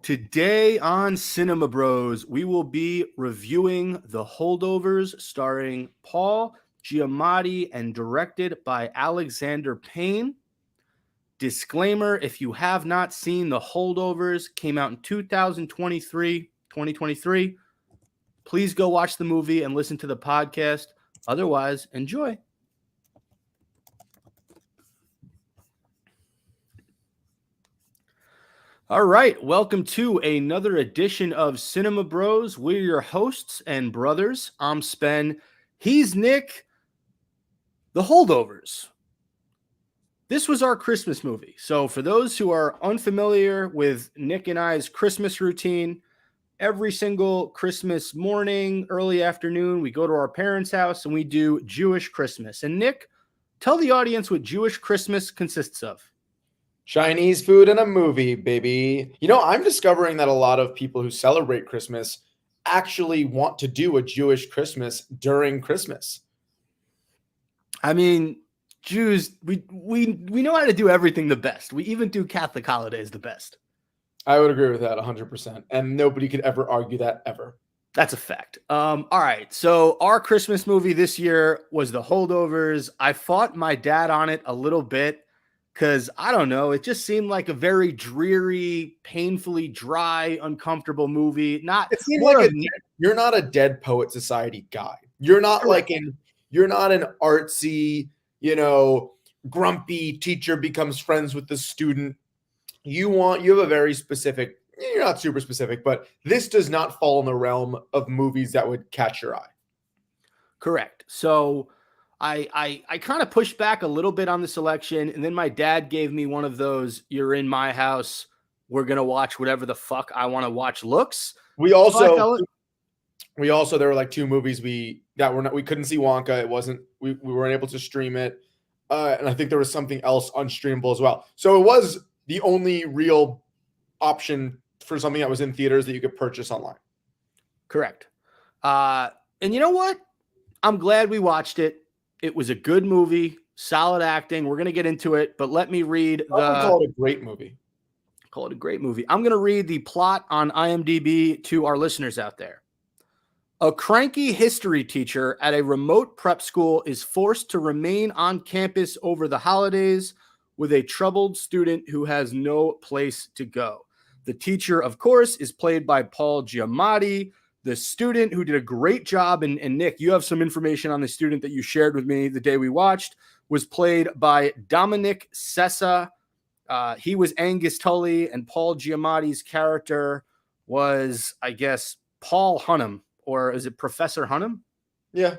Today on Cinema Bros, we will be reviewing The Holdovers, starring Paul Giamatti and directed by Alexander Payne. Disclaimer, if you have not seen The Holdovers, came out in 2023, please go watch the movie and listen to the podcast. Otherwise, enjoy. All right, welcome to another edition of Cinema Bros. We're your hosts and brothers. I'm Spen. He's Nick. The Holdovers. This was our Christmas movie. So for those who are unfamiliar with Nick and I's Christmas routine, every single Christmas morning, early afternoon, we go to our parents' house and we do Jewish Christmas. And Nick, tell the audience what Jewish Christmas consists of. Chinese food and a movie, baby. I'm discovering that a lot of people who celebrate Christmas actually want to do a Jewish Christmas during Christmas. I mean, Jews, we know how to do everything the best. We even do Catholic holidays the best. I would agree with that 100%. And nobody could ever argue that ever. That's a fact. All right. So our Christmas movie this year was The Holdovers. I fought my dad on it a little bit because, I don't know, it just seemed like a very dreary, painfully dry, uncomfortable movie. It seemed like you're not a Dead Poet Society guy. You're not you're not an artsy, grumpy teacher becomes friends with the student. You have a very specific, you're not super specific, but this does not fall in the realm of movies that would catch your eye. Correct. So I kind of pushed back a little bit on the selection, and then my dad gave me one of those, you're in my house, we're going to watch whatever the fuck I want to watch looks. We also, there were like two movies we couldn't see Wonka. We weren't able to stream it. And I think there was something else unstreamable as well. So it was the only real option for something that was in theaters that you could purchase online. Correct. And you know what? I'm glad we watched it. It was a good movie, solid acting. We're going to get into it, but let me read call it a great movie. Call it a great movie. I'm going to read the plot on IMDb to our listeners out there. A cranky history teacher at a remote prep school is forced to remain on campus over the holidays with a troubled student who has no place to go. The teacher, of course, is played by Paul Giamatti. The student, who did a great job, and Nick, you have some information on the student that you shared with me the day we watched, was played by Dominic Sessa. He was Angus Tully, and Paul Giamatti's character was, I guess, Paul Hunnam, or is it Professor Hunnam? Yeah.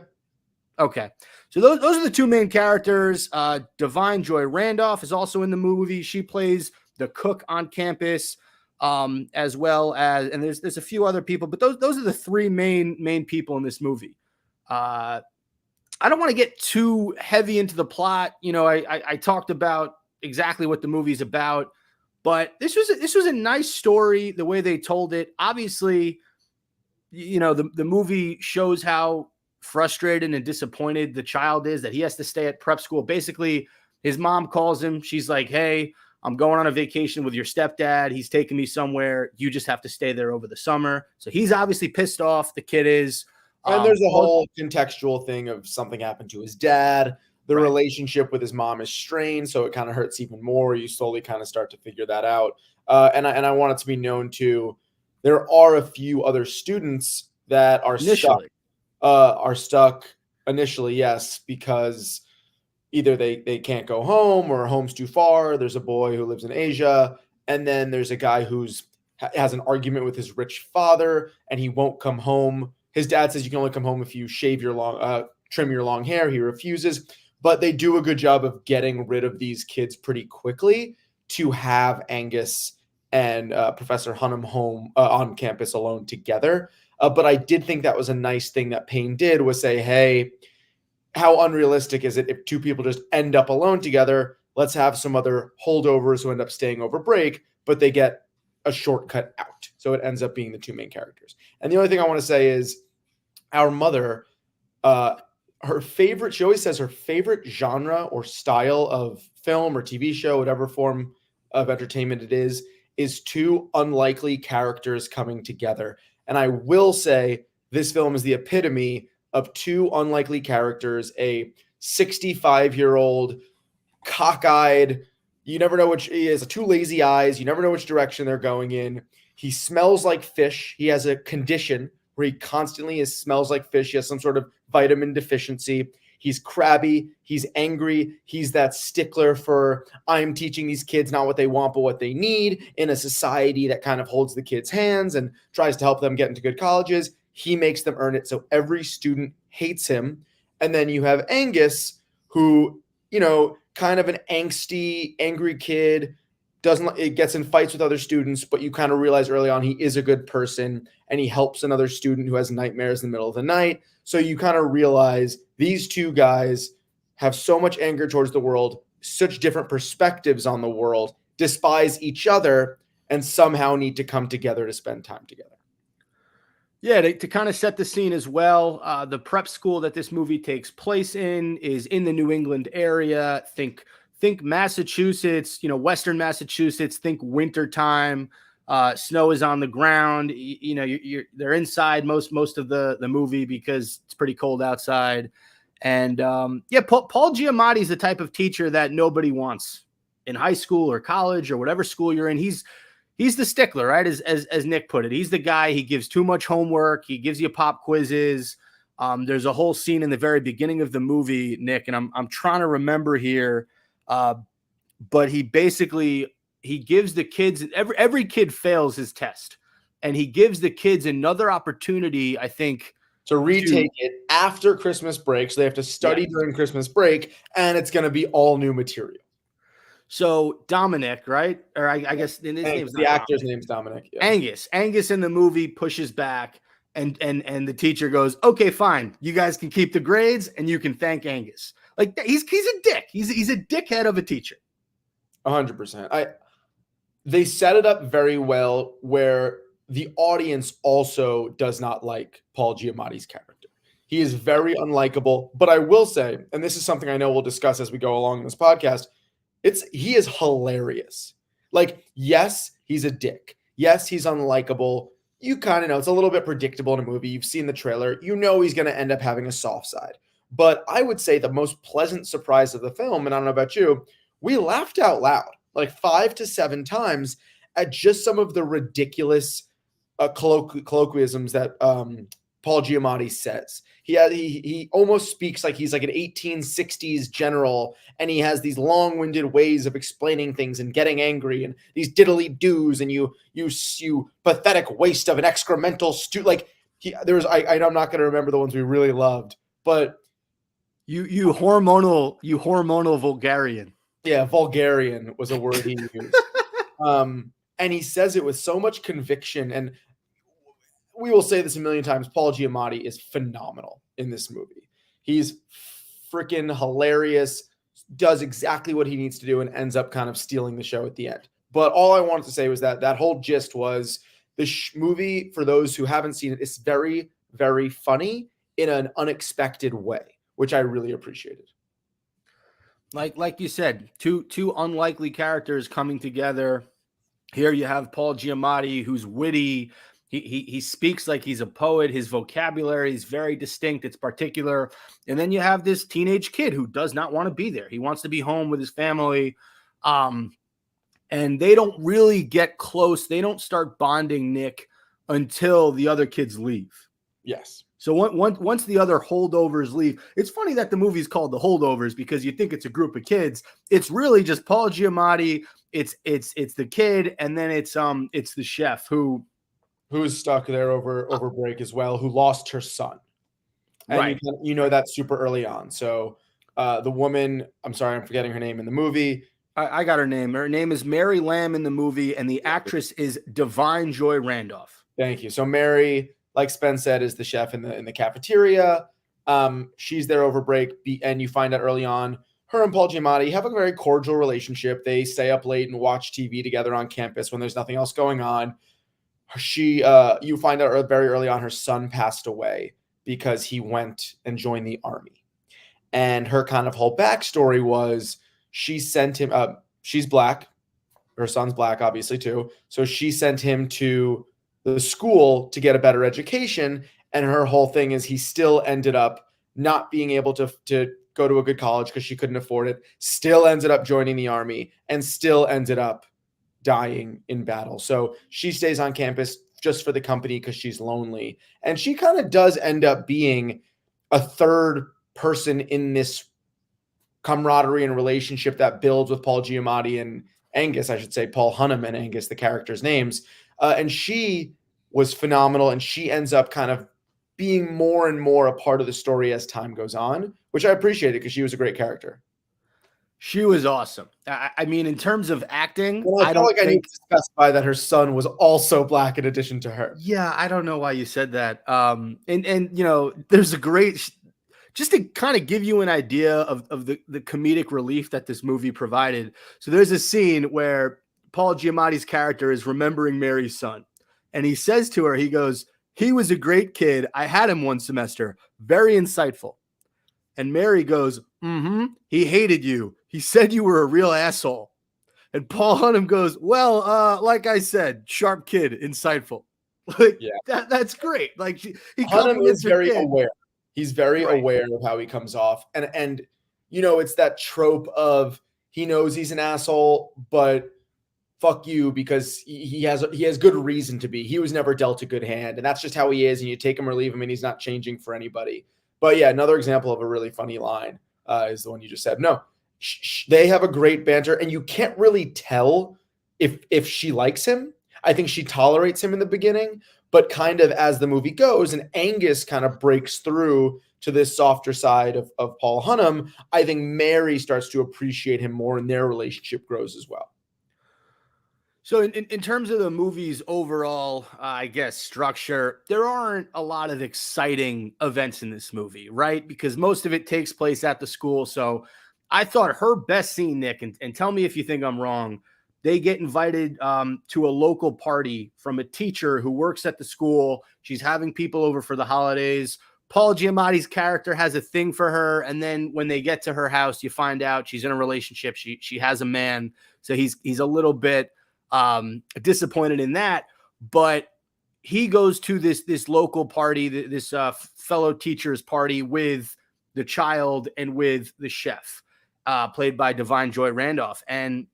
Okay. So those are the two main characters. Divine Joy Randolph is also in the movie. She plays the cook on campus. As well as, and there's a few other people, but those are the three main people in this movie. I don't want to get too heavy into the plot. I talked about exactly what the movie's about, but this was a nice story the way they told it. Obviously, the movie shows how frustrated and disappointed the child is that he has to stay at prep school. Basically, his mom calls him. She's like, "Hey, I'm going on a vacation with your stepdad. He's taking me somewhere. You just have to stay there over the summer." So he's obviously pissed off. The kid is. And there's a whole contextual thing of something happened to his dad. The relationship with his mom is strained, so it kind of hurts even more. You slowly kind of start to figure that out. And I want it to be known too, there are a few other students that are stuck initially, yes, because either they can't go home or home's too far. There's a boy who lives in Asia. And then there's a guy has an argument with his rich father and he won't come home. His dad says you can only come home if you trim your long hair. He refuses, but they do a good job of getting rid of these kids pretty quickly to have Angus and Professor Hunnam home on campus alone together. But I did think that was a nice thing that Payne did, was say, hey, how unrealistic is it if two people just end up alone together? Let's have some other holdovers who end up staying over break, but they get a shortcut out. So it ends up being the two main characters. And the only thing I want to say is our mother, she always says her favorite genre or style of film or TV show, whatever form of entertainment it is is two unlikely characters coming together. And I will say this film is the epitome of two unlikely characters, a 65-year-old cockeyed, you never know which he has two lazy eyes, you never know which direction they're going in. He smells like fish. He has a condition where he constantly smells like fish. He has some sort of vitamin deficiency. He's crabby. He's angry. He's that stickler for I'm teaching these kids not what they want, but what they need in a society that kind of holds the kids' hands and tries to help them get into good colleges. He makes them earn it. So every student hates him. And then you have Angus, who, kind of an angsty, angry kid, it gets in fights with other students, but you kind of realize early on he is a good person and he helps another student who has nightmares in the middle of the night. So you kind of realize these two guys have so much anger towards the world, such different perspectives on the world, despise each other, and somehow need to come together to spend time together. Yeah, to kind of set the scene as well, the prep school that this movie takes place in is in the New England area. Think Massachusetts, Western Massachusetts. Think wintertime. Snow is on the ground. They're inside most of the movie because it's pretty cold outside. And Paul Giamatti is the type of teacher that nobody wants in high school or college or whatever school you're in. He's the stickler, right? As Nick put it, he's the guy. He gives too much homework. He gives you pop quizzes. There's a whole scene in the very beginning of the movie, Nick, and I'm trying to remember here. But he gives the kids, every kid fails his test, and he gives the kids another opportunity, I think, to retake it after Christmas break. So they have to study during Christmas break, and it's going to be all new material. So Dominic, right? Or I guess his name's the actor's name's Dominic. Yeah. Angus in the movie pushes back, and the teacher goes, "Okay, fine. You guys can keep the grades, and you can thank Angus." Like he's a dick. He's a dickhead of a teacher. 100%. They set it up very well where the audience also does not like Paul Giamatti's character. He is very unlikable, but I will say, and this is something I know we'll discuss as we go along in this podcast, he is hilarious. Like, yes, he's a dick. Yes, he's unlikable. You kind of know it's a little bit predictable in a movie. You've seen the trailer. You know he's going to end up having a soft side. But I would say the most pleasant surprise of the film, and I don't know about you, we laughed out loud like 5 to 7 times at just some of the ridiculous colloquialisms that Paul Giamatti says. He almost speaks like he's like an 1860s general, and he has these long-winded ways of explaining things and getting angry and these diddly-doos and you pathetic waste of an excremental stew. Like I'm not going to remember the ones we really loved, but you hormonal vulgarian. Yeah, vulgarian was a word he used. And he says it with so much conviction. And we will say this a million times, Paul Giamatti is phenomenal in this movie. He's freaking hilarious, does exactly what he needs to do, and ends up kind of stealing the show at the end. But all I wanted to say was that whole gist was the movie, for those who haven't seen it, is very, very funny in an unexpected way, which I really appreciated. Like you said, two unlikely characters coming together. Here you have Paul Giamatti, who's witty. He speaks like he's a poet. His vocabulary is very distinct. It's particular. And then you have this teenage kid who does not want to be there. He wants to be home with his family. And they don't really get close. They don't start bonding, Nick, until the other kids leave. Yes. So once the other holdovers leave, it's funny that the movie's called The Holdovers because you think it's a group of kids. It's really just Paul Giamatti. It's the kid, and then it's the chef who's stuck there over break as well, who lost her son. And right. You know that super early on. So the woman, I'm sorry, I'm forgetting her name in the movie. I got her name. Her name is Mary Lamb in the movie, and the actress is Divine Joy Randolph. Thank you. So Mary, like Spen said, is the chef in the cafeteria. She's there over break, and you find out early on her and Paul Giamatti have a very cordial relationship. They stay up late and watch TV together on campus when there's nothing else going on. You find out very early on her son passed away because he went and joined the army. And her kind of whole backstory was she sent him she's black. Her son's black, obviously, too. So she sent him to the school to get a better education. And her whole thing is he still ended up not being able to go to a good college because she couldn't afford it, still ended up joining the army, and still ended up dying in battle. So she stays on campus just for the company because she's lonely. And she kind of does end up being a third person in this camaraderie and relationship that builds with Paul Giamatti and Angus, I should say, Paul Hunnam and Angus, the characters' names. And she was phenomenal, and she ends up kind of being more and more a part of the story as time goes on, which I appreciated because she was a great character. She was awesome. I mean, in terms of acting, Well, I don't I need think. to specify that her son was also black in addition to her. Yeah, I don't know why you said that. And you know, there's a great, just to kind of give you an idea of the comedic relief that this movie provided. So there's a scene where Paul Giamatti's character is remembering Mary's son, and he says to her, he goes, "He was a great kid. I had him one semester. Very insightful." And Mary goes, "Mm-hmm. He hated you. He said you were a real asshole." And Paul Hunnam goes, "Well, like I said, sharp kid, insightful." Like, Yeah. that's great. Like he Hunnam is very kid. aware. He's very Right. aware of how he comes off. And you know, it's that trope of he knows he's an asshole, but fuck you because he has good reason to be. He was never dealt a good hand, and that's just how he is, and you take him or leave him, and he's not changing for anybody. But yeah, another example of a really funny line is the one you just said. No, they have a great banter, and you can't really tell if she likes him. I think she tolerates him in the beginning, but kind of as the movie goes and Angus kind of breaks through to this softer side of Paul Hunnam, I think Mary starts to appreciate him more, and their relationship grows as well. So in terms of the movie's overall, I guess, structure, there aren't a lot of exciting events in this movie, right? Because most of it takes place at the school. So I thought her best scene, Nick, and tell me if you think I'm wrong, they get invited to a local party from a teacher who works at the school. She's having people over for the holidays. Paul Giamatti's character has a thing for her. And then when they get to her house, you find out she's in a relationship. She has a man. So he's a little bit disappointed in that, but he goes to this local party, this fellow teacher's party with the child and with the chef, played by Divine Joy Randolph. And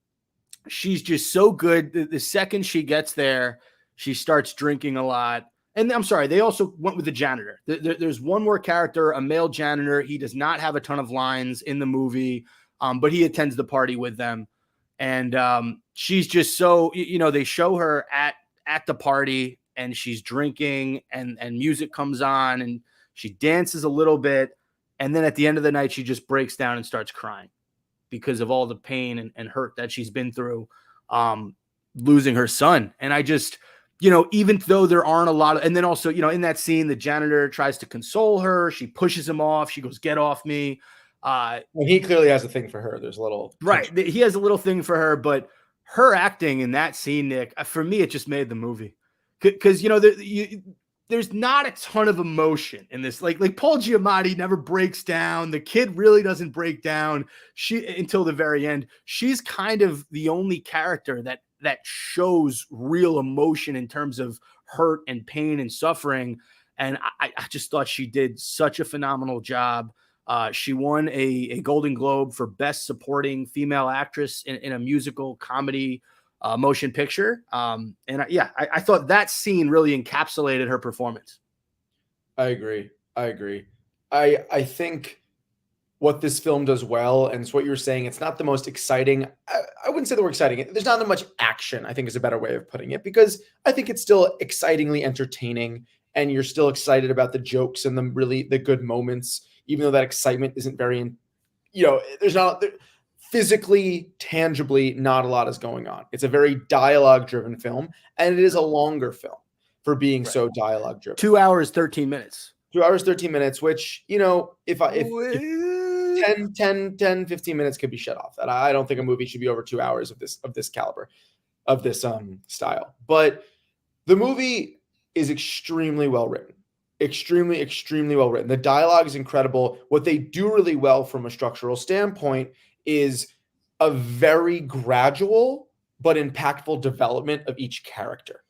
she's just so good. The second she gets there, she starts drinking a lot. And I'm sorry, they also went with the janitor. There's one more character, a male janitor. He does not have a ton of lines in the movie, but he attends the party with them. And she's just so, you know, they show her at the party and she's drinking and music comes on and she dances a little bit. And then at the end of the night, she just breaks down and starts crying because of all the pain and hurt that she's been through losing her son. And I just, you know, even though there aren't a lot of, and then also, you know, in that scene, the janitor tries to console her. She pushes him off. She goes, "Get off me." Well, he clearly has a thing for her. There's a little right. He has a little thing for her, but her acting in that scene, Nick, for me, it just made the movie because you know there's not a ton of emotion in this. Like Paul Giamatti never breaks down. The kid really doesn't break down until the very end. She's kind of the only character that shows real emotion in terms of hurt and pain and suffering. And I just thought she did such a phenomenal job. She won a Golden Globe for Best Supporting Female Actress in a musical comedy motion picture. I thought that scene really encapsulated her performance. I agree. I think what this film does well, and it's what you were saying, it's not the most exciting. I wouldn't say the word exciting. There's not that much action, I think is a better way of putting it, because I think it's still excitingly entertaining and you're still excited about the jokes and the good moments, even though that excitement isn't very, you know, there's not physically, tangibly, not a lot is going on. It's a very dialogue driven film, and it is a longer film for being so dialogue driven. 2 hours, 13 minutes. 2 hours, 13 minutes, which, you know, if 10, 15 minutes could be shut off. That I don't think a movie should be over 2 hours of this caliber, of this style. But the movie is extremely well written. Extremely well written. The dialogue is incredible. What they do really well from a structural standpoint is a very gradual but impactful development of each character.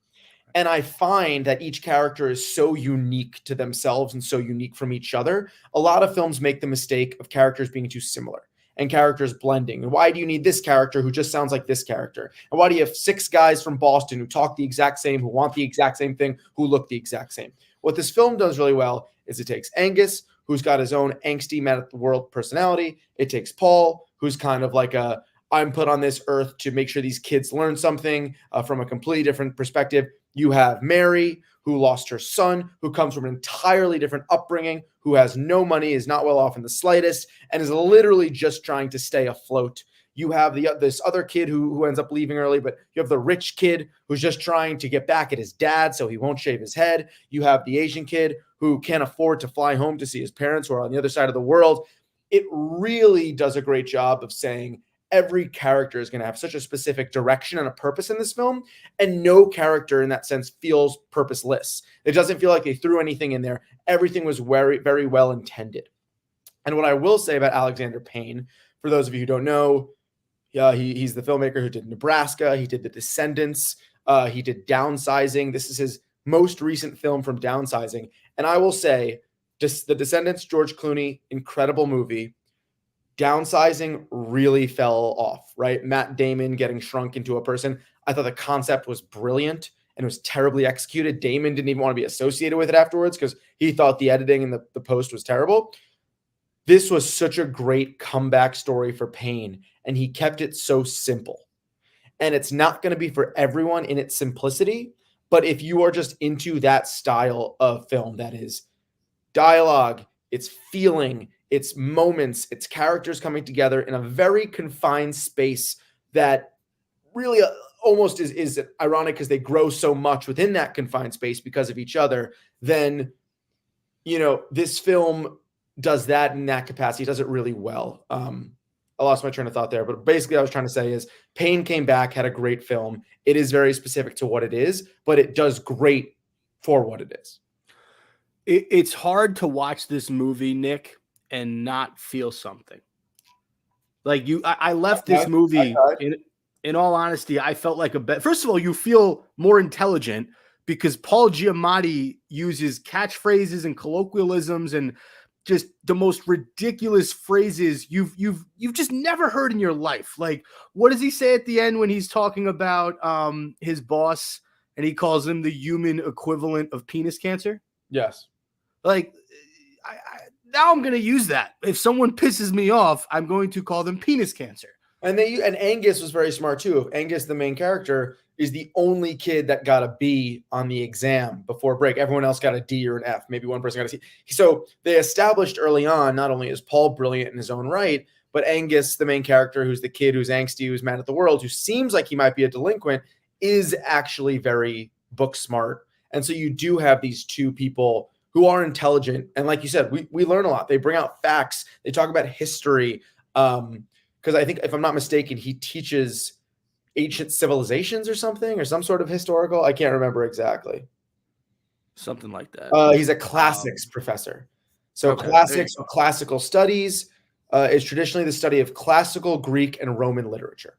And I find that each character is so unique to themselves and so unique from each other. A lot of films make the mistake of characters being too similar and characters blending. And why do you need this character who just sounds like this character? And why do you have 6 guys from Boston who talk the exact same, who want the exact same thing, who look the exact same? What this film does really well is it takes Angus, who's got his own angsty, mad at the world personality. It takes Paul, who's kind of like I'm put on this earth to make sure these kids learn something from a completely different perspective. You have Mary, who lost her son, who comes from an entirely different upbringing, who has no money, is not well off in the slightest, and is literally just trying to stay afloat. You have this other kid who ends up leaving early, but you have the rich kid who's just trying to get back at his dad so he won't shave his head. You have the Asian kid who can't afford to fly home to see his parents who are on the other side of the world. It really does a great job of saying, every character is going to have such a specific direction and a purpose in this film, and no character in that sense feels purposeless. It doesn't feel like they threw anything in there. Everything was very, very well intended. And what I will say about Alexander Payne, for those of you who don't know, he's the filmmaker who did Nebraska. He did The Descendants. He did Downsizing. This is his most recent film from Downsizing. And I will say, The Descendants, George Clooney, incredible movie. Downsizing really fell off, right? Matt Damon getting shrunk into a person. I thought the concept was brilliant and it was terribly executed. Damon didn't even want to be associated with it afterwards because he thought the editing and the post was terrible. This was such a great comeback story for Payne, and he kept it so simple. And it's not going to be for everyone in its simplicity, but if you are just into that style of film, that is dialogue, it's feeling, it's moments, it's characters coming together in a very confined space that really almost is ironic because they grow so much within that confined space because of each other, then, this film does that in that capacity. It does it really well. I lost my train of thought there, but basically I was trying to say is Payne came back, had a great film. It is very specific to what it is, but it does great for what it is. It's hard to watch this movie, Nick, and not feel something. Like I left this movie in all honesty. I felt like first of all, you feel more intelligent because Paul Giamatti uses catchphrases and colloquialisms and just the most ridiculous phrases you've just never heard in your life. Like, what does he say at the end when he's talking about his boss and he calls him the human equivalent of penis cancer? Yes. Like, now I'm going to use that. If someone pisses me off, I'm going to call them penis cancer. And Angus was very smart too. Angus, the main character, is the only kid that got a B on the exam before break. Everyone else got a D or an F. Maybe one person got a C. So they established early on, not only is Paul brilliant in his own right, but Angus, the main character, who's the kid who's angsty, who's mad at the world, who seems like he might be a delinquent, is actually very book smart. And so you do have these two people who are intelligent. And like you said, we learn a lot. They bring out facts. They talk about history. Because I think, if I'm not mistaken, he teaches ancient civilizations or something, or some sort of historical. I can't remember exactly. Something like that. He's a classics professor. So okay, classics or classical studies is traditionally the study of classical Greek and Roman literature.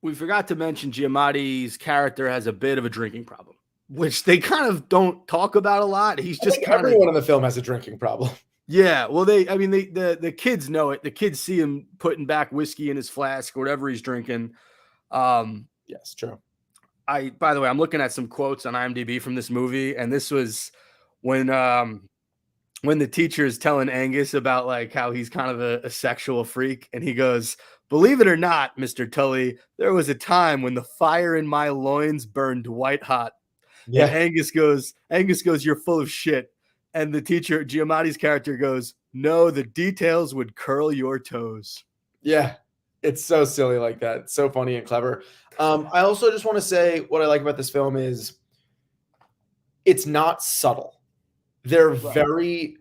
We forgot to mention Giamatti's character has a bit of a drinking problem, which they kind of don't talk about a lot. He's just kind of, everyone in the film has a drinking problem. Yeah, well, the kids know it. The kids see him putting back whiskey in his flask or whatever he's drinking. Yes, true. By the way, I'm looking at some quotes on IMDb from this movie, and this was when the teacher is telling Angus about like how he's kind of a sexual freak, and he goes, "Believe it or not, Mr. Tully, there was a time when the fire in my loins burned white hot." Yeah, and Angus goes, "You're full of shit." And the teacher, Giamatti's character, goes, "No, the details would curl your toes." Yeah, it's so silly like that. It's so funny and clever. I also just want to say what I like about this film is it's not subtle. They're very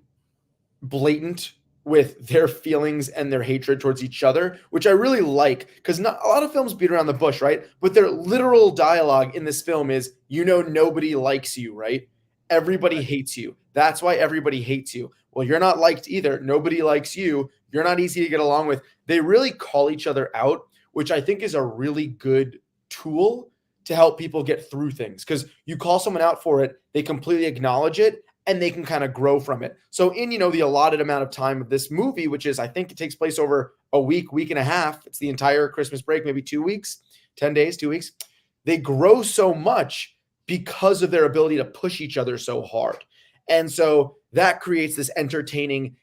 blatant with their feelings and their hatred towards each other, which I really like, because not a lot of films beat around the bush, right? But their literal dialogue in this film is, nobody likes you, right? Everybody hates you. That's why everybody hates you. Well, you're not liked either. Nobody likes you. You're not easy to get along with. They really call each other out, which I think is a really good tool to help people get through things, because you call someone out for it, they completely acknowledge it, and they can kind of grow from it. So in, the allotted amount of time of this movie, which is, I think it takes place over a week and a half. It's the entire Christmas break, maybe 2 weeks, 10 days, 2 weeks. They grow so much because of their ability to push each other so hard. And so that creates this entertaining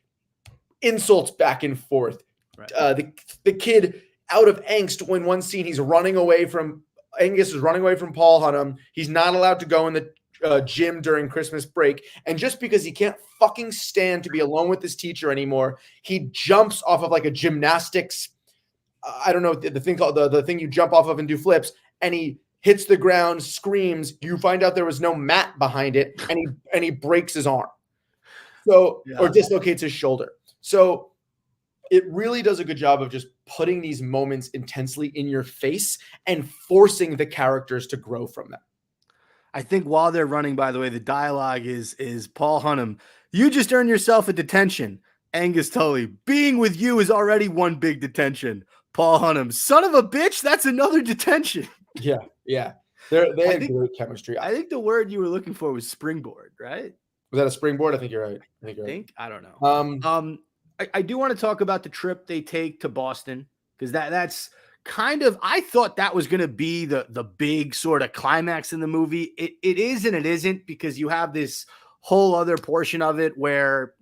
insults back and forth. Right. The kid out of angst when one scene Angus is running away from Paul Hunnam. He's not allowed to go in the gym during Christmas break. And just because he can't fucking stand to be alone with his teacher anymore, he jumps off of like a gymnastics, I don't know, the thing called the thing you jump off of and do flips, and he hits the ground, screams. You find out there was no mat behind it, and he breaks his arm. So, or dislocates his shoulder. So it really does a good job of just putting these moments intensely in your face and forcing the characters to grow from them. I think while they're running, by the way, the dialogue is Paul Hunnam, you just earned yourself a detention. Angus Tully, being with you is already one big detention. Paul Hunnam, son of a bitch, that's another detention. Yeah. They have great chemistry. I think the word you were looking for was springboard, right? Was that a springboard? I think you're right. I don't know. I do want to talk about the trip they take to Boston, because that's kind of, I thought that was going to be the big sort of climax in the movie. It is and it isn't, because you have this whole other portion of it where,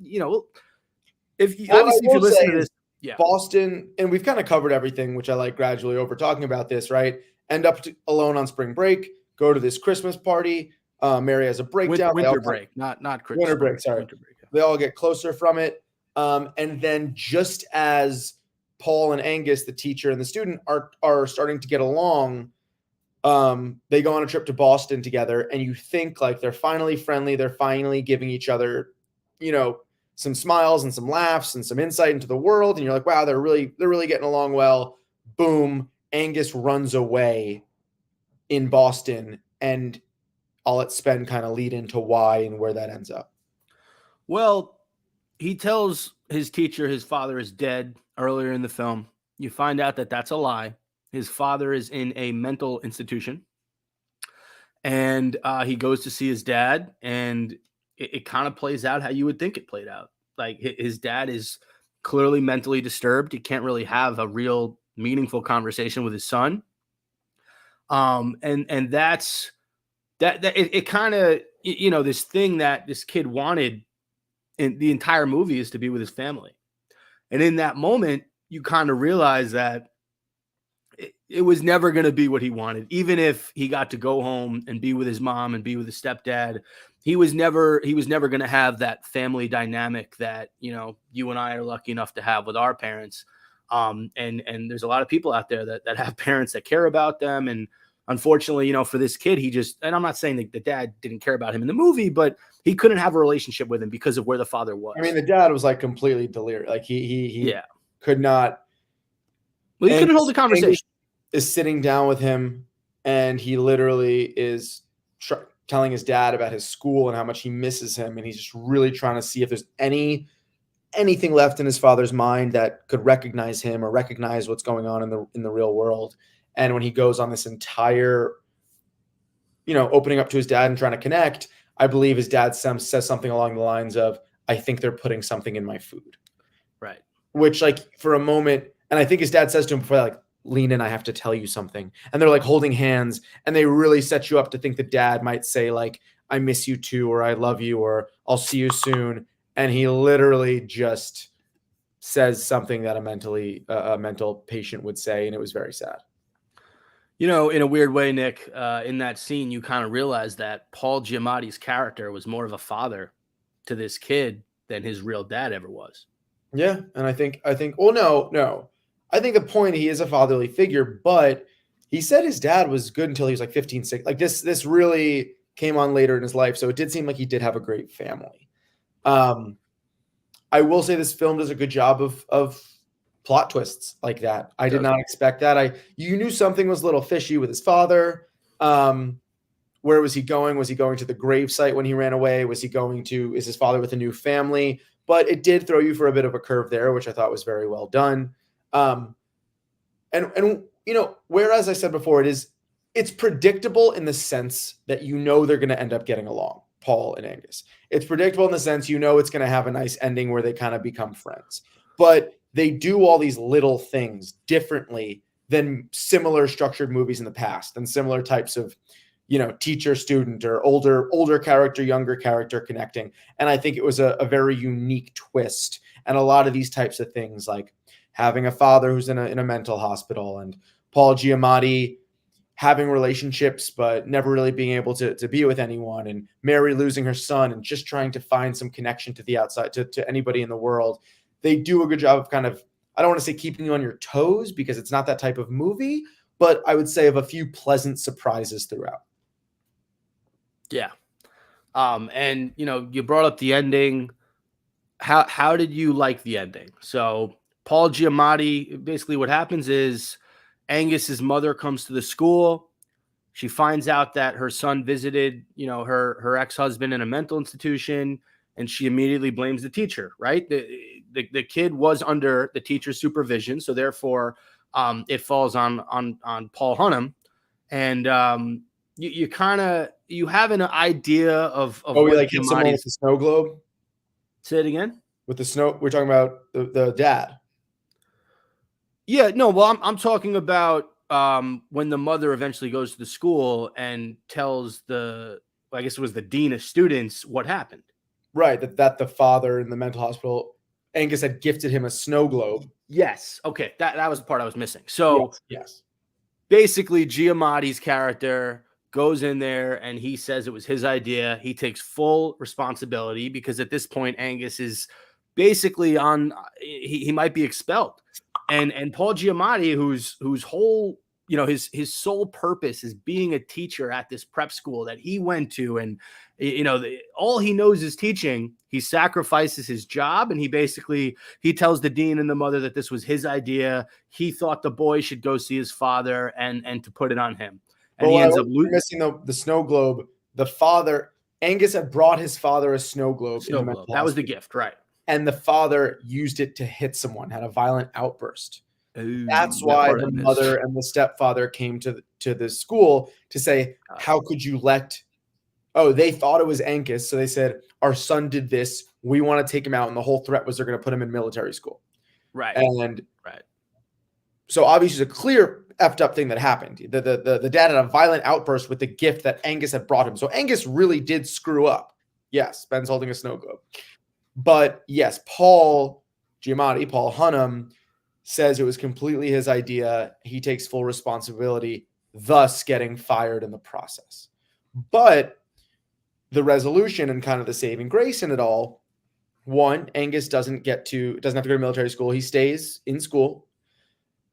if you listen to this, Boston, and we've kind of covered everything, which I like gradually over talking about this, right? End up alone on spring break, go to this Christmas party. Mary has a breakdown. Winter break, not Christmas. Winter break, sorry. Winter break, yeah. They all get closer from it. And then just as Paul and Angus, the teacher and the student, are starting to get along, they go on a trip to Boston together, and you think like they're finally friendly. They're finally giving each other, some smiles and some laughs and some insight into the world. And you're like, wow, they're really getting along well. Boom. Angus runs away in Boston, and I'll let Spen kind of lead into why and where that ends up. Well, he tells his teacher his father is dead earlier in the film. You find out that that's a lie. His father is in a mental institution, and he goes to see his dad, and it kind of plays out how you would think it played out. Like, his dad is clearly mentally disturbed. He can't really have a real meaningful conversation with his son. And that's that it kind of, this thing that this kid wanted in the entire movie is to be with his family. And in that moment, you kind of realize that it was never going to be what he wanted. Even if he got to go home and be with his mom and be with his stepdad, he was never going to have that family dynamic that, you and I are lucky enough to have with our parents. And there's a lot of people out there that have parents that care about them. And unfortunately, for this kid, and I'm not saying that the dad didn't care about him in the movie, but he couldn't have a relationship with him because of where the father was. I mean, the dad was like completely delirious. Like he could not. Well, he couldn't hold the conversation. Is sitting down with him, and he literally is telling his dad about his school and how much he misses him. And he's just really trying to see if there's anything left in his father's mind that could recognize him or recognize what's going on in the real world. And when he goes on this entire, opening up to his dad and trying to connect, I believe his dad says something along the lines of, I think they're putting something in my food. Right. Which, like, for a moment, and I think his dad says to him before that, like, lean in, I have to tell you something. And they're like holding hands, and they really set you up to think the dad might say like, I miss you too, or I love you, or I'll see you soon. And he literally just says something that a mental patient would say. And it was very sad. In a weird way, Nick, in that scene, you kind of realize that Paul Giamatti's character was more of a father to this kid than his real dad ever was. Yeah. And I think, well, no. I think the point, he is a fatherly figure, but he said his dad was good until he was like 15, 16. Like this really came on later in his life. So it did seem like he did have a great family. I will say this film does a good job of plot twists like that. I did not expect that. You knew something was a little fishy with his father. Where was he going? Was he going to the gravesite when he ran away? Is his father with a new family? But it did throw you for a bit of a curve there, which I thought was very well done. And whereas I said before, it is it's predictable in the sense that you know they're going to end up getting along, Paul and Angus. It's predictable in the sense you know it's going to have a nice ending where they kind of become friends. But they do all these little things differently than similar structured movies in the past, than similar types of, teacher student or older character, younger character connecting. And I think it was a very unique twist. And a lot of these types of things, like having a father who's in a mental hospital, and Paul Giamatti having relationships but never really being able to be with anyone, and Mary losing her son and just trying to find some connection to the outside, to anybody in the world. They do a good job of kind of, I don't want to say keeping you on your toes because it's not that type of movie, but I would say of a few pleasant surprises throughout. Yeah. And you brought up the ending. How did you like the ending? So Paul Giamatti, basically what happens is Angus's mother comes to the school. She finds out that her son visited, her ex-husband in a mental institution, and she immediately blames the teacher, right? The kid was under the teacher's supervision, so therefore it falls on Paul Hunnam. And you have an idea of We what like hit someone with the snow globe? Say it again. With the snow, we're talking about the dad. Yeah, no, well, I'm talking about when the mother eventually goes to the school and tells I guess it was the dean of students what happened. Right, that the father in the mental hospital, Angus had gifted him a snow globe. Yes. Okay, that was the part I was missing. So yes. Basically, Giamatti's character goes in there and he says it was his idea. He takes full responsibility because at this point, Angus is basically he might be expelled. And Paul Giamatti, whose whole, his sole purpose is being a teacher at this prep school that he went to, and all he knows is teaching. He sacrifices his job, and he tells the dean and the mother that this was his idea. He thought the boy should go see his father and to put it on him. And he ends up missing the snow globe. The father, Angus, had brought his father a snow globe. That was the gift, right? And the father used it to hit someone, had a violent outburst. Ooh, that's why the mother and the stepfather came to the school to say, how could you let, they thought it was Angus. So they said, our son did this. We want to take him out. And the whole threat was they're going to put him in military school. Right. And so obviously it's a clear effed up thing that happened. The dad had a violent outburst with the gift that Angus had brought him. So Angus really did screw up. Yes, Ben's holding a snow globe. But yes, Paul Giamatti, Paul Hunnam, says it was completely his idea. He takes full responsibility, thus getting fired in the process. But the resolution and kind of the saving grace in it all, one, Angus doesn't have to go to military school. He stays in school.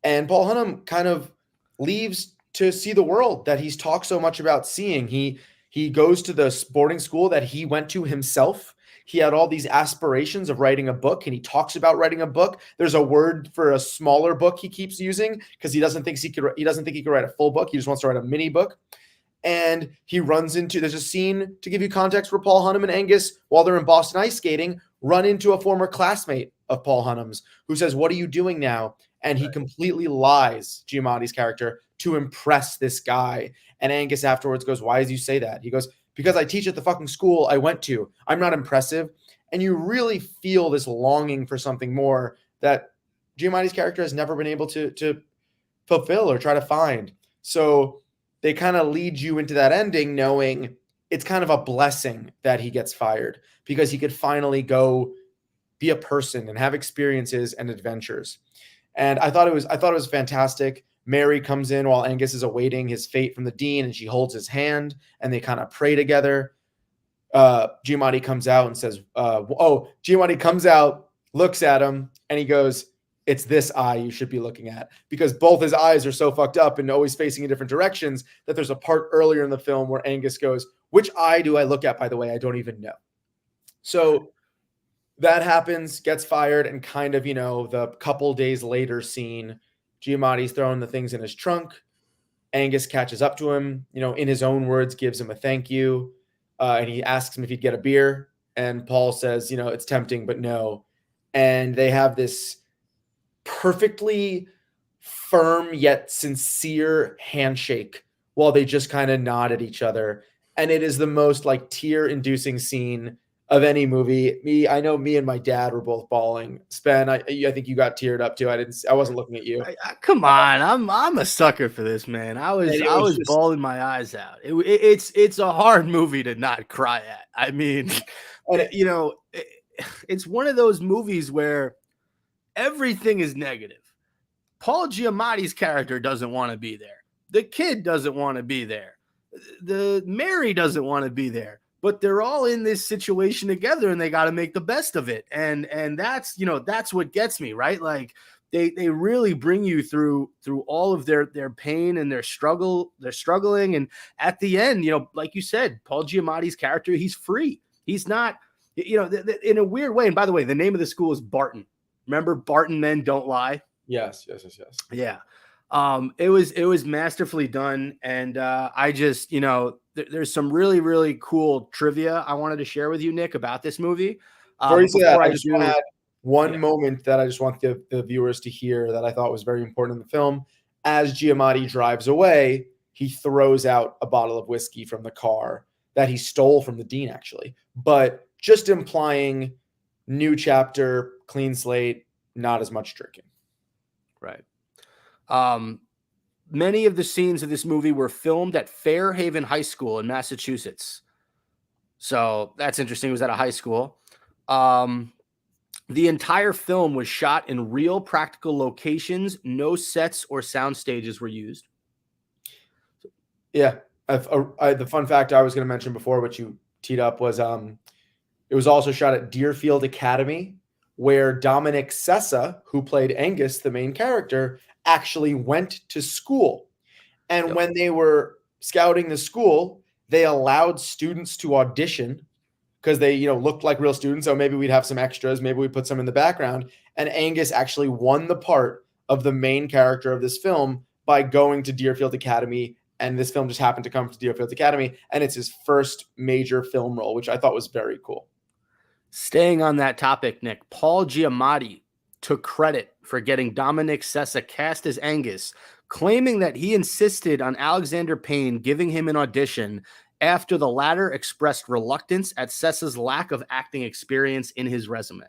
And Paul Hunnam kind of leaves to see the world that he's talked so much about seeing. He goes to the boarding school that he went to himself. He had all these aspirations of writing a book, and he talks about writing a book. There's a word for a smaller book he keeps using because he doesn't think he could write a full book. He just wants to write a mini book. And he runs into, there's a scene, to give you context, where Paul Hunnam and Angus, while they're in Boston ice skating, run into a former classmate of Paul Hunnam's who says, "What are you doing now?" And he completely lies, Giamatti's character, to impress this guy. And Angus afterwards goes, "Why did you say that?" He goes, "Because I teach at the fucking school I went to. I'm not impressive." And you really feel this longing for something more that Giamatti's character has never been able to fulfill or try to find. So they kind of lead you into that ending knowing it's kind of a blessing that he gets fired because he could finally go be a person and have experiences and adventures. And I thought it was fantastic. Mary comes in while Angus is awaiting his fate from the dean, and she holds his hand and they kind of pray together. Giamatti comes out and says, Giamatti comes out, looks at him, and he goes, "It's this eye you should be looking at," because both his eyes are so fucked up and always facing in different directions that there's a part earlier in the film where Angus goes, "Which eye do I look at, by the way? I don't even know." So that happens, gets fired, and kind of, the couple days later scene, Giamatti's throwing the things in his trunk. Angus catches up to him, in his own words, gives him a thank you. And he asks him if he'd get a beer. And Paul says, "It's tempting, but no." And they have this perfectly firm yet sincere handshake while they just kind of nod at each other. And it is the most like tear-inducing scene of any movie. I know me and my dad were both bawling. Spen, I think you got teared up too. I wasn't looking at you. Come on, I'm a sucker for this, man. I was just bawling my eyes out. It's a hard movie to not cry at. I mean, you know, it's one of those movies where everything is negative. Paul Giamatti's character doesn't want to be there. The kid doesn't want to be there. The Mary doesn't want to be there. But they're all in this situation together and they got to make the best of it. And that's, you know, that's what gets me, right? Like they really bring you through all of their pain and their struggling. And at the end, you know, like you said, Paul Giamatti's character, he's free. He's not, you know, in a weird way. And by the way, the name of the school is Barton. Remember Barton Men Don't Lie? Yes. Yeah. It was masterfully done. And I just, you know, there's some really, really cool trivia I wanted to share with you, Nick, about this movie. Before you say that, I just want to add one moment that I just want the viewers to hear that I thought was very important in the film. As Giamatti drives away, he throws out a bottle of whiskey from the car that he stole from the dean, actually. But just implying new chapter, clean slate, not as much drinking. Right. Many of the scenes of this movie were filmed at Fairhaven High School in Massachusetts. So that's interesting. It was at a high school. The entire film was shot in real practical locations. No sets or sound stages were used. Yeah. The fun fact I was going to mention before, what you teed up, was it was also shot at Deerfield Academy, where Dominic Sessa, who played Angus, the main character, actually went to school. And when they were scouting the school, they allowed students to audition because they, you know, looked like real students. So maybe we'd have some extras. Maybe we put some in the background. And Angus actually won the part of the main character of this film by going to Deerfield Academy. And this film just happened to come to Deerfield Academy. And it's his first major film role, which I thought was very cool. Staying on that topic, Nick, Paul Giamatti took credit for getting Dominic Sessa cast as Angus, claiming that he insisted on Alexander Payne giving him an audition after the latter expressed reluctance at Sessa's lack of acting experience in his resume.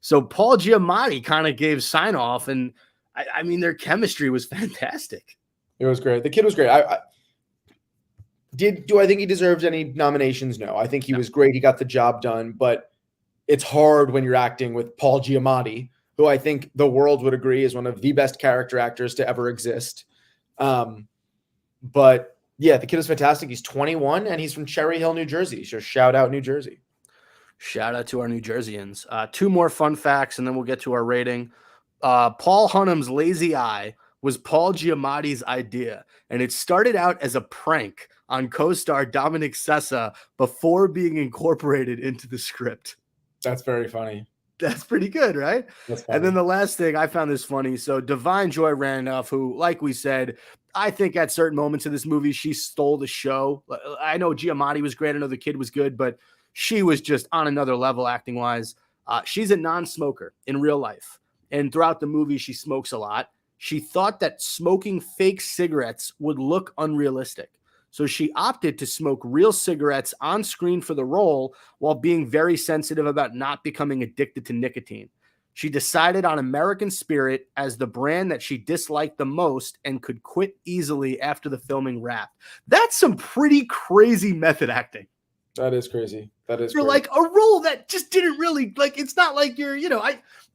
So Paul Giamatti kind of gave sign off, and I mean, their chemistry was fantastic. It was great. The kid was great. Do I think he deserved any nominations? No. I think he was great. He got the job done, but it's hard when you're acting with Paul Giamatti, who I think the world would agree is one of the best character actors to ever exist. But yeah, the kid is fantastic. He's 21 and he's from Cherry Hill, New Jersey. So shout out New Jersey. Shout out to our New Jerseyans. Two more fun facts and then we'll get to our rating. Paul Hunnam's lazy eye was Paul Giamatti's idea, and it started out as a prank on co-star Dominic Sessa before being incorporated into the script. That's very funny. That's pretty good, right? And then the last thing, I found this funny. So Divine Joy Randolph, who, like we said, I think at certain moments of this movie, she stole the show. I know Giamatti was great. I know the kid was good, but she was just on another level acting-wise. She's a non-smoker in real life. And throughout the movie, she smokes a lot. She thought that smoking fake cigarettes would look unrealistic. So she opted to smoke real cigarettes on screen for the role while being very sensitive about not becoming addicted to nicotine. She decided on American Spirit as the brand that she disliked the most and could quit easily after the filming wrapped. That's some pretty crazy method acting. That is crazy. That is You're crazy. Like a role that just didn't really, like, it's not like you're, you know,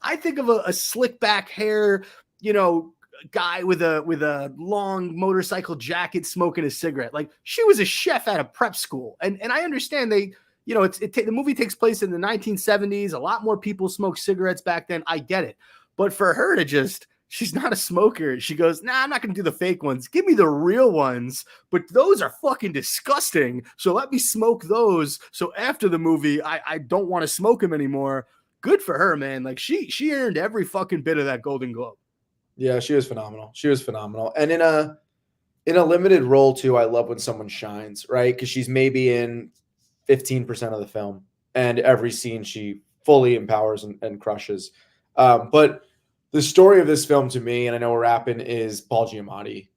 I think of a slick back hair, you know, guy with a long motorcycle jacket smoking a cigarette. Like, she was a chef at a prep school. And I understand they, you know, the movie takes place in the 1970s. A lot more people smoked cigarettes back then. I get it. But for her to just, she's not a smoker. She goes, nah, I'm not going to do the fake ones. Give me the real ones. But those are fucking disgusting. So let me smoke those. So after the movie, I don't want to smoke them anymore. Good for her, man. Like, she earned every fucking bit of that Golden Globe. Yeah, she was phenomenal. She was phenomenal. And in a limited role too, I love when someone shines, right? Because she's maybe in 15% of the film, and every scene she fully empowers and crushes. But the story of this film to me, and I know we're wrapping, is Paul Giamatti.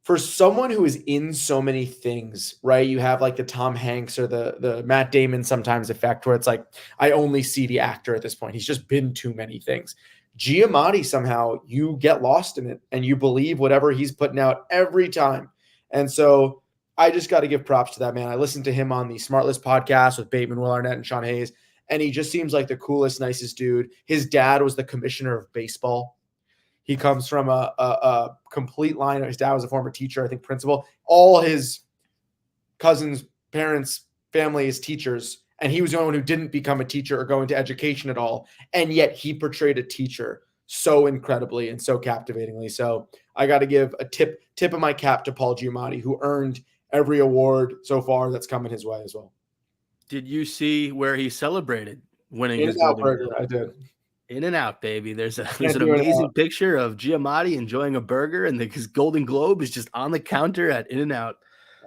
for someone who is in so many things, right? You have like the Tom Hanks or the Matt Damon sometimes effect where it's like, I only see the actor at this point. He's just been too many things. Giamatti, somehow you get lost in it and you believe whatever he's putting out every time. And so I just got to give props to that man. I listened to him on the Smartlist podcast with Bateman, Will Arnett, and Sean Hayes, and he just seems like the coolest, nicest dude. His dad was the commissioner of baseball. He comes from a complete line. His dad was a former teacher, I think principal. All his cousins, parents, family is teachers. And he was the only one who didn't become a teacher or go into education at all. And yet he portrayed a teacher so incredibly and so captivatingly. So I got to give a tip of my cap to Paul Giamatti, who earned every award so far that's coming his way as well. Did you see where he celebrated winning his In-N-Out Golden burger? Globe? I did. In-N-Out, baby. There's an amazing picture of Giamatti enjoying a burger, and his Golden Globe is just on the counter at In-N-Out.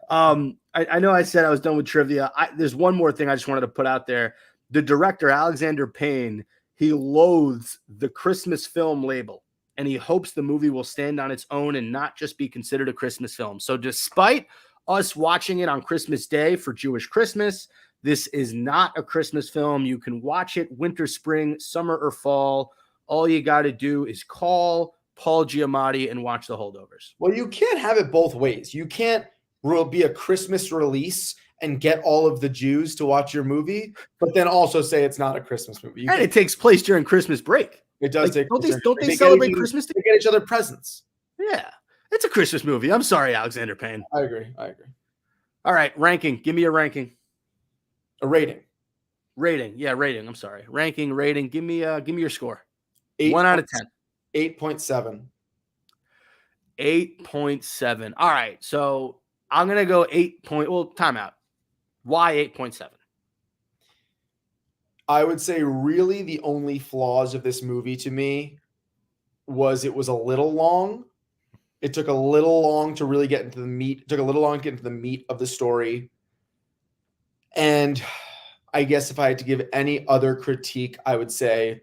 I know I said I was done with trivia. There's one more thing I just wanted to put out there. The director, Alexander Payne, he loathes the Christmas film label, and he hopes the movie will stand on its own and not just be considered a Christmas film. So despite us watching it on Christmas Day for Jewish Christmas, this is not a Christmas film. You can watch it winter, spring, summer, or fall. All you got to do is call Paul Giamatti and watch The Holdovers. Well, you can't have it both ways. You can't be a Christmas release and get all of the Jews to watch your movie, but then also say it's not a Christmas movie. And it takes place during Christmas break. It does take. Don't they celebrate Christmas? They get each other presents. Yeah, it's a Christmas movie. I'm sorry, Alexander Payne. I agree. All right, ranking. Give me a ranking. A rating. Yeah, rating. I'm sorry. Ranking, rating. Give me your score. 1 out of 10. 8.7. 8.7. All right. So I'm gonna go 8. Timeout. Why 8.7? I would say really the only flaws of this movie to me was it was a little long. It took a little long to really get into the meat. It took a little long to get into the meat of the story. And I guess if I had to give any other critique, I would say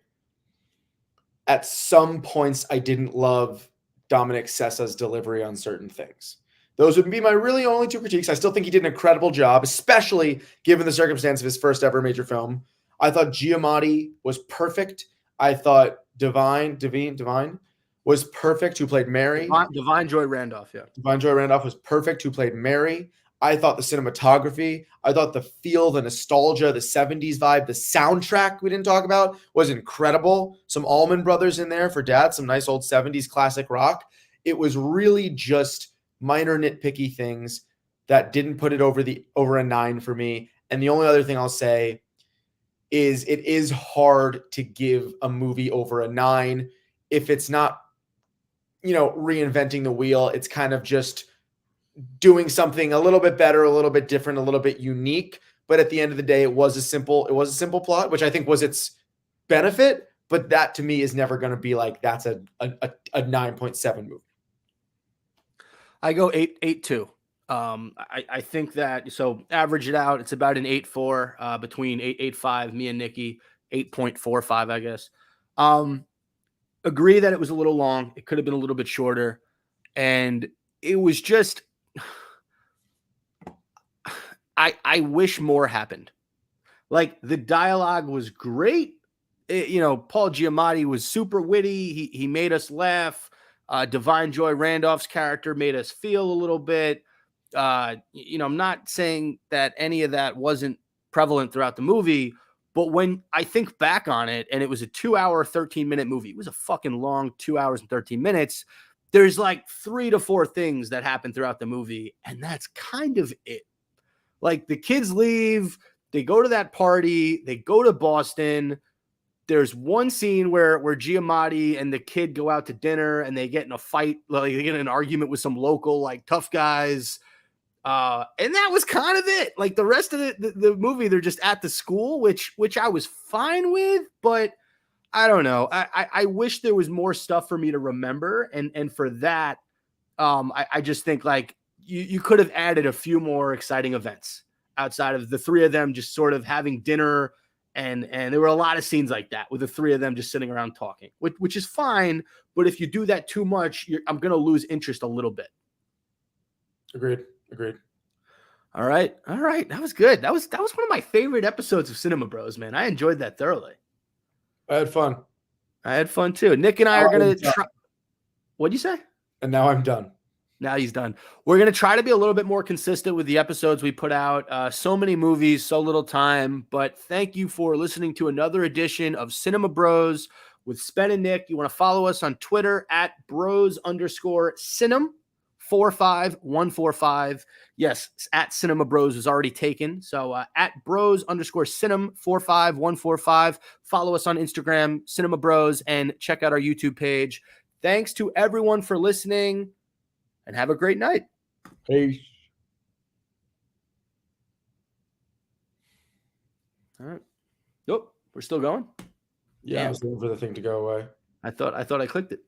at some points I didn't love Dominic Sessa's delivery on certain things. Those would be my really only two critiques. I still think he did an incredible job, especially given the circumstance of his first ever major film. I thought Giamatti was perfect. I thought Divine was perfect, who played Mary. Divine Joy Randolph, yeah. Divine Joy Randolph was perfect, who played Mary. I thought the cinematography, I thought the feel, the nostalgia, the 70s vibe, the soundtrack we didn't talk about was incredible. Some Allman Brothers in there for dad, some nice old 70s classic rock. It was really just minor nitpicky things that didn't put it over a 9 for me. And the only other thing I'll say is it is hard to give a movie over a 9 if it's not, reinventing the wheel. It's kind of just doing something a little bit better, a little bit different, a little bit unique. But at the end of the day, it was a simple plot, which I think was its benefit. But that to me is never going to be like, that's a 9.7 movie. I go 8.2. I think that, so average it out, it's about an 8.4, between 8.5, me and Nikki, 8.45, I guess. Agree that it was a little long. It could have been a little bit shorter. And it was just, I wish more happened. Like, the dialogue was great. Paul Giamatti was super witty. He made us laugh. Divine Joy Randolph's character made us feel a little bit. I'm not saying that any of that wasn't prevalent throughout the movie, but when I think back on it, and it was a 2-hour, 13-minute movie, it was a fucking long 2 hours and 13 minutes. There's like 3 to 4 things that happen throughout the movie, and that's kind of it. Like, the kids leave, they go to that party, they go to Boston. There's one scene where Giamatti and the kid go out to dinner and they get in a fight, like they get in an argument with some local like tough guys. And that was kind of it. Like, the rest of the movie, they're just at the school, which I was fine with, but I don't know. I wish there was more stuff for me to remember. And for that, I just think like you could have added a few more exciting events outside of the three of them just sort of having dinner. And there were a lot of scenes like that with the three of them just sitting around talking, which is fine. But if you do that too much, I'm going to lose interest a little bit. Agreed. All right. That was good. That was one of my favorite episodes of Cinema Bros, man. I enjoyed that thoroughly. I had fun. I had fun too. Nick and I are going to try. What'd you say? And now I'm done. Now he's done. We're going to try to be a little bit more consistent with the episodes we put out. So many movies, so little time. But thank you for listening to another edition of Cinema Bros with Spen and Nick. You want to follow us on Twitter at bros_cinem 45145. Yes, at Cinema Bros is already taken. So at bros_cinem 45145. Follow us on Instagram, Cinema Bros, and check out our YouTube page. Thanks to everyone for listening. And have a great night. Peace. All right. Nope. We're still going? Yeah, Damn. I was waiting for the thing to go away. I thought I clicked it.